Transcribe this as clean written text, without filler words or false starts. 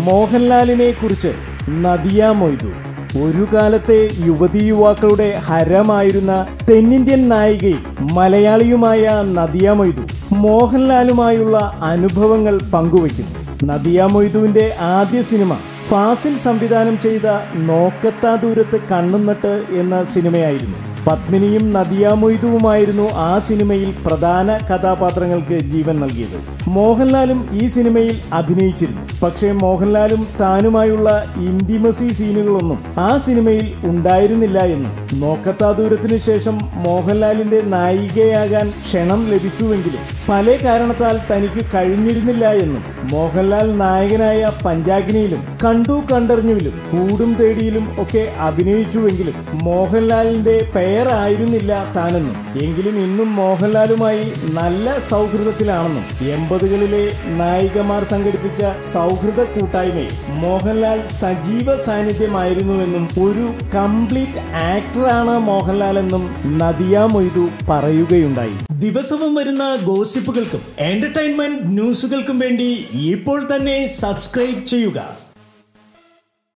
മോഹൻലാലിനെ കുറിച്ച് നദിയ മൊയ്തു. ഒരു കാലത്തെ യുവതീ യുവാക്കളുടെ ഹരമായിരുന്ന തെന്നിന്ത്യൻ നായികയും മലയാളിയുമായ നദിയ മൊയ്തു മോഹൻലാലുമായുള്ള അനുഭവങ്ങൾ പങ്കുവയ്ക്കുന്നു. നദിയ മൊയ്തുവിൻ്റെ ആദ്യ സിനിമ ഫാസിൽ സംവിധാനം ചെയ്ത നോക്കത്താ ദൂരത്ത് കണ്ണും നട്ട് എന്ന സിനിമയായിരുന്നു. പത്മിനിയും നദിയ മൊയ്തുവുമായിരുന്നു ആ സിനിമയിൽ പ്രധാന കഥാപാത്രങ്ങൾക്ക് ജീവൻ നൽകിയത്. മോഹൻലാലും ഈ സിനിമയിൽ അഭിനയിച്ചിരുന്നു. പക്ഷേ മോഹൻലാലും താനുമായുള്ള ഇന്റിമസി സീനുകളൊന്നും ആ സിനിമയിൽ ഉണ്ടായിരുന്നില്ല എന്നും നോക്കത്താ ദൂരത്തിനു ശേഷം മോഹൻലാലിന്റെ നായികയാകാൻ ക്ഷണം ലഭിച്ചുവെങ്കിലും പല കാരണത്താൽ തനിക്ക് കഴിഞ്ഞിരുന്നില്ല എന്നും മോഹൻലാൽ നായകനായ പഞ്ചാഗ്നിയിലും കണ്ടു കണ്ടറിഞ്ഞുവിലും കൂടും തേടിയിലും ഒക്കെ അഭിനയിച്ചുവെങ്കിലും മോഹൻലാലിന്റെ പേരായിരുന്നില്ല താനെന്നും എങ്കിലും ഇന്നും മോഹൻലാലുമായി നല്ല സൗഹൃദത്തിലാണെന്നും 80കളിലെ നായികമാർ സംഘടിപ്പിച്ച സൗഹൃദ കൂട്ടായ്മയിൽ മോഹൻലാൽ സജീവ സാന്നിധ്യമായിരുന്നുവെന്നും ഒരു കംപ്ലീറ്റ് ആക്ടറാണ് മോഹൻലാൽ എന്നും നദിയ മൊയ്തു പറയുകയുണ്ടായി. ദിവസവും വരുന്ന ഗോസിപ്പുകൾക്കും എന്റർടൈൻമെന്റ് ന്യൂസുകൾക്കും വേണ്ടി ഇപ്പോൾ തന്നെ സബ്സ്ക്രൈബ് ചെയ്യുക.